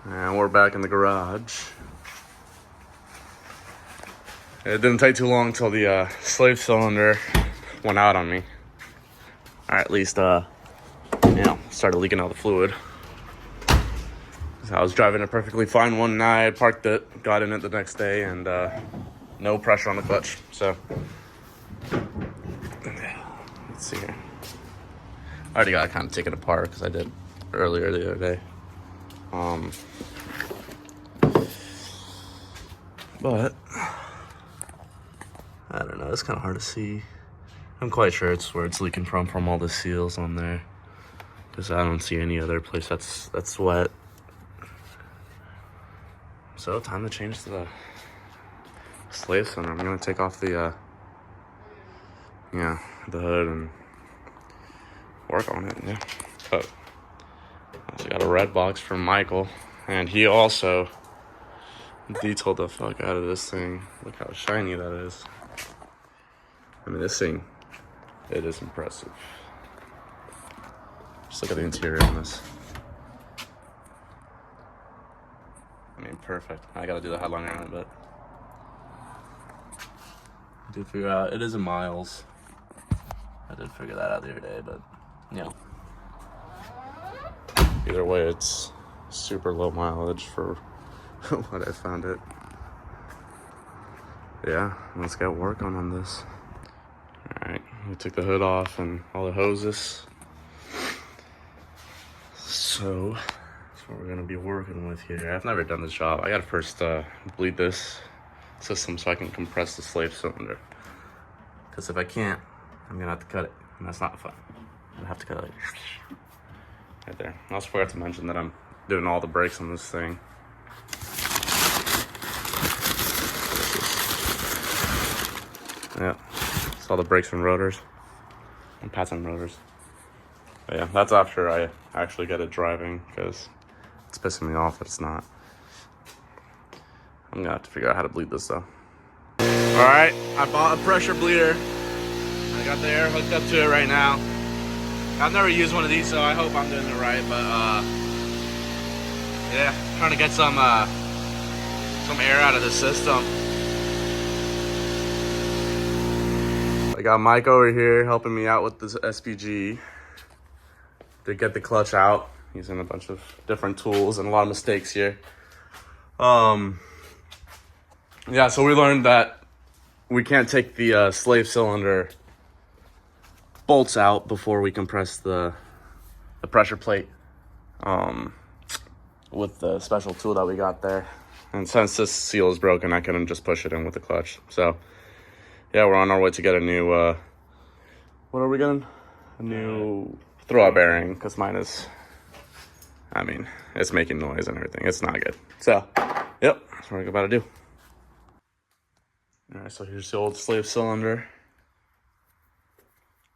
And we're back in the garage. It didn't take too long until the slave cylinder went out on me. Or at least, started leaking out the fluid. So I was driving it perfectly fine one night, parked it, got in it the next day, and no pressure on the clutch. So, let's see here. I already got it kind of taken apart because I did earlier the other day. But I don't know, it's kind of hard to see. I'm quite sure it's where it's leaking from all the seals on there, because I don't see any other place that's wet. So time to change the slave cylinder. I'm gonna take off the hood and work on it. Yeah, but I got a red box from Michael, and he also detailed the fuck out of this thing. Look how shiny that is. I mean, this thing, it is impressive. Just look at the interior on this. I mean, perfect. I gotta do the headliner on it, but I did figure out it is in miles. I did figure that out the other day, but either way, it's super low mileage for what I found it. Yeah, let's get working on this. All right, we took the hood off and all the hoses. So that's what we're gonna be working with here. I've never done this job. I gotta first bleed this system so I can compress the slave cylinder. Because if I can't, I'm gonna have to cut it, and that's not fun. I'm gonna have to cut it right there. I also forgot to mention that I'm doing all the brakes on this thing. Yeah, it's all the brakes and rotors, and pads and rotors. But yeah, that's after I actually get it driving, because it's pissing me off that it's not. I'm gonna have to figure out how to bleed this though. All right, I bought a pressure bleeder. I got the air hooked up to it right now. I've never used one of these, so I hope I'm doing it right. But yeah, trying to get some air out of the system. I got Mike over here helping me out with this SPG to get the clutch out, using a bunch of different tools and a lot of mistakes here. Yeah, so we learned that we can't take the slave cylinder bolts out before we compress the pressure plate with the special tool that we got there. And since this seal is broken, I couldn't just push it in with the clutch. So yeah, we're on our way to get a new, what are we getting? A new throw-out bearing, because mine is, I mean, it's making noise and everything. It's not good. So, yep, that's what we're about to do. All right, so here's the old slave cylinder.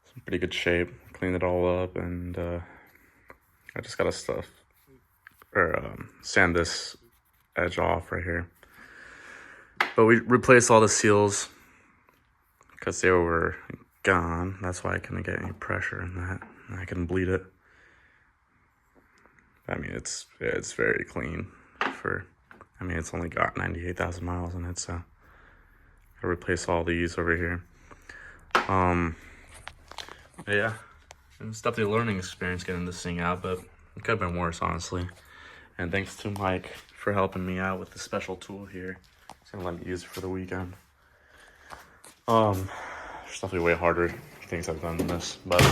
It's in pretty good shape. Cleaned it all up, and I just gotta sand this edge off right here. But we replaced all the seals because they were gone. That's why I couldn't get any pressure in that. I couldn't bleed it. I mean, it's very clean it's only got 98,000 miles in it, so I gotta replace all these over here. Yeah, it's definitely a learning experience getting this thing out, but it could have been worse, honestly. And thanks to Mike for helping me out with the special tool here. He's gonna let me use it for the weekend. There's definitely way harder things I've done than this, but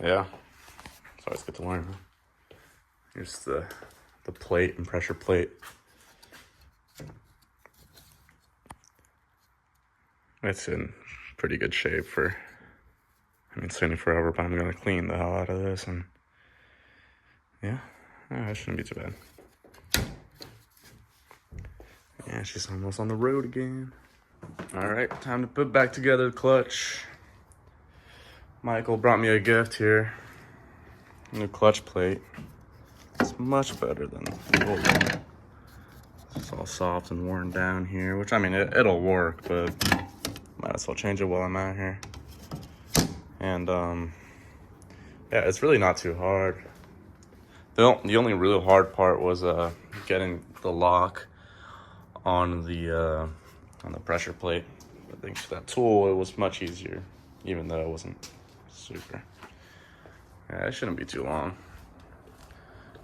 yeah, it's always good to learn. Here's the plate and pressure plate. It's in pretty good shape for, it's taking forever, but I'm gonna clean the hell out of this, and yeah, it shouldn't be too bad. Yeah, she's almost on the road again. All right, time to put back together the clutch. Michael brought me a gift here. New clutch plate. It's much better than the old one. It's all soft and worn down here, which, I mean, it'll work, but might as well change it while I'm out here. And yeah, it's really not too hard. The only real hard part was getting the lock on the pressure plate. But thanks to that tool, it was much easier, even though it wasn't super. Yeah, it shouldn't be too long.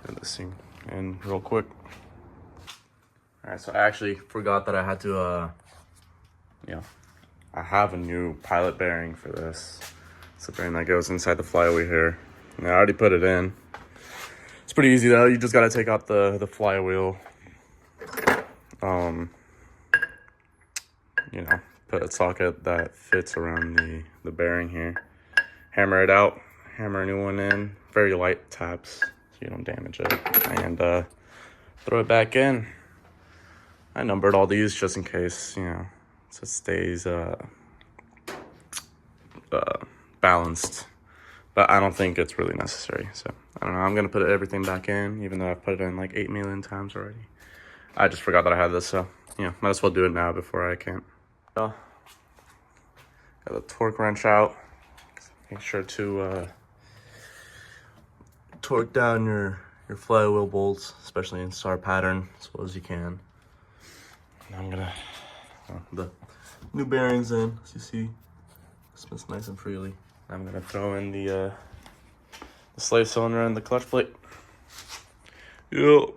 Get this thing in real quick. All right, so I actually forgot that I had to, I have a new pilot bearing for this. It's a bearing that goes inside the flywheel here. And I already put it in. It's pretty easy though. You just gotta take out the flywheel. Put a socket that fits around the bearing here. Hammer it out. Hammer a new one in. Very light taps so you don't damage it. And throw it back in. I numbered all these just in case, so it stays balanced. But I don't think it's really necessary. So I don't know. I'm gonna put everything back in, even though I've put it in like 8 million times already. I just forgot that I had this, so might as well do it now before I can't. Got the torque wrench out. Make sure to torque down your flywheel bolts, especially in star pattern, as well as you can. And I'm gonna the new bearings in, as you see, spins nice and freely. I'm gonna throw in the slave cylinder and the clutch plate. Yo.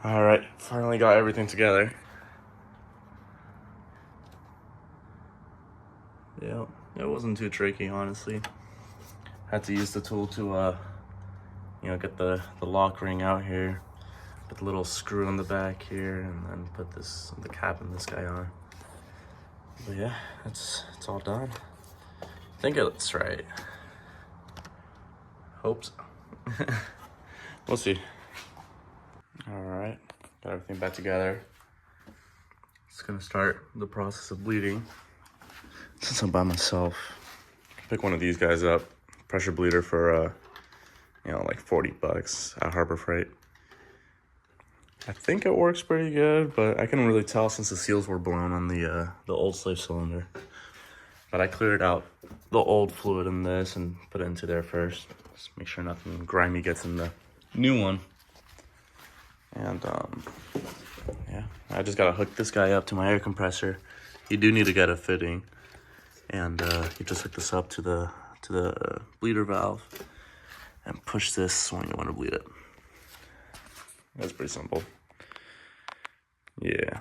All right, finally got everything together. Yeah, it wasn't too tricky, honestly. Had to use the tool to, get the lock ring out here, put the little screw in the back here, and then put the cap in this guy on. But yeah, it's all done. I think it looks right. Hope so. We'll see. All right, got everything back together. It's gonna start the process of bleeding. Since I'm by myself, pick one of these guys up. Pressure bleeder for like $40 at Harbor Freight. I think it works pretty good, but I couldn't really tell since the seals were blown on the old slave cylinder. But I cleared out the old fluid in this and put it into there first. Just make sure nothing grimy gets in the new one. And I just gotta hook this guy up to my air compressor. You do need to get a fitting, and you just hook this up to the bleeder valve and push this when you want to bleed it. That's pretty simple. Yeah.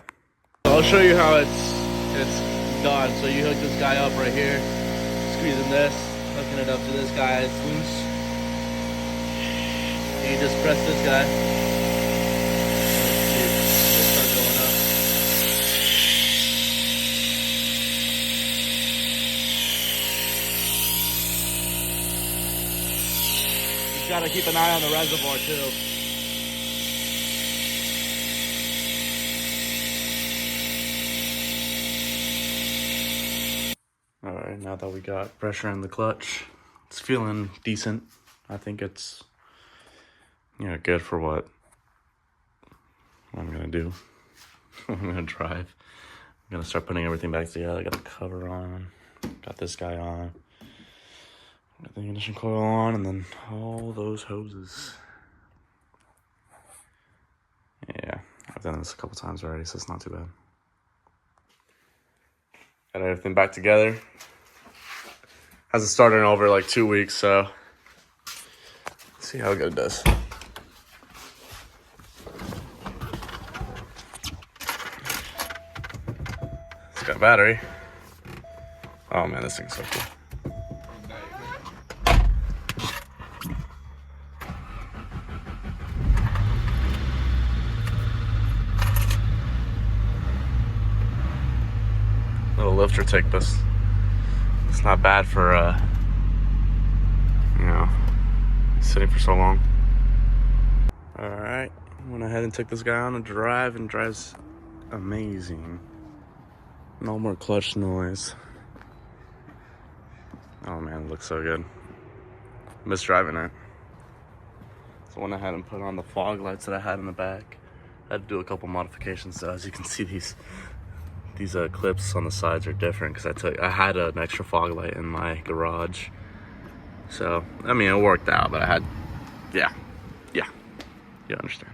I'll show you how it's done. So you hook this guy up right here, squeezing this, hooking it up to this guy. It's loose. And you just press this guy. Gotta keep an eye on the reservoir too. All right, now that we got pressure in the clutch, it's feeling decent. I think it's good for what I'm gonna do. I'm gonna drive. I'm gonna start putting everything back together. I got the cover on, got this guy on. Got the ignition coil on, and then all those hoses. Yeah, I've done this a couple times already, so it's not too bad. Got everything back together. Hasn't started in over like 2 weeks, so let's see how good it does. It's got a battery. Oh man, this thing's so cool. Little lifter take this. It's not bad for sitting for so long. and took this guy on a drive, and drives amazing. No more clutch noise. Oh man, it looks so good. Miss driving it. So when I had him put on the fog lights that I had in the back, I had to do a couple modifications. So as you can see, these clips on the sides are different because I had an extra fog light in my garage. So I mean, it worked out, but I had, yeah, you understand.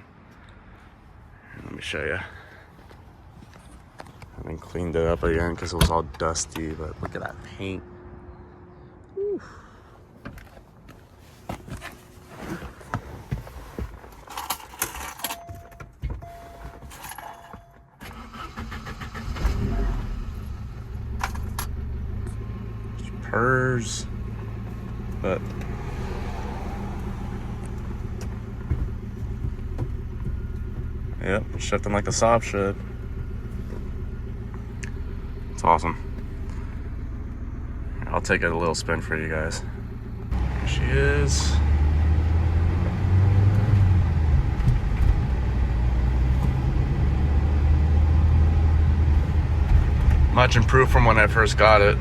Let me show you. I then cleaned it up again because it was all dusty, but look at that paint. Whew. Purrs, but yep, shifting like the SAAB should. It's awesome. I'll take a little spin for you guys. Here she is. Much improved from when I first got it.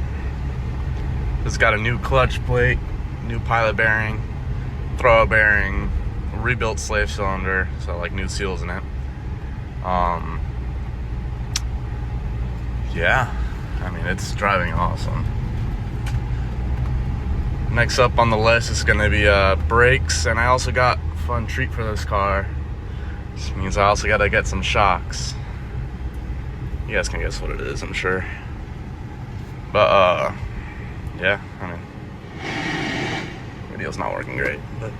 It's got a new clutch plate, new pilot bearing, throw bearing, rebuilt slave cylinder, so like new seals in it. Yeah, I mean, it's driving awesome. Next up on the list is gonna be brakes, and I also got a fun treat for this car. Which means I also gotta get some shocks. You guys can guess what it is, I'm sure. But yeah, I mean, video's not working great, but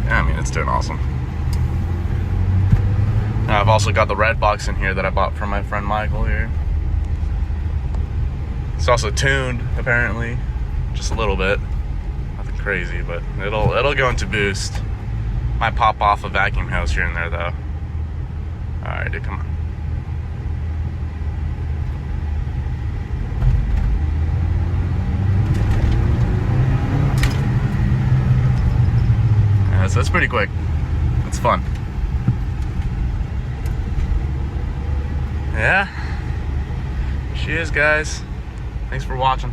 yeah, I mean, it's doing awesome. Now I've also got the red box in here that I bought from my friend Michael here. It's also tuned, apparently, just a little bit. Nothing crazy, but it'll go into boost. Might pop off a vacuum hose here and there, though. All right, dude, come on. So it's pretty quick. It's fun. Yeah. Here she is, guys. Thanks for watching.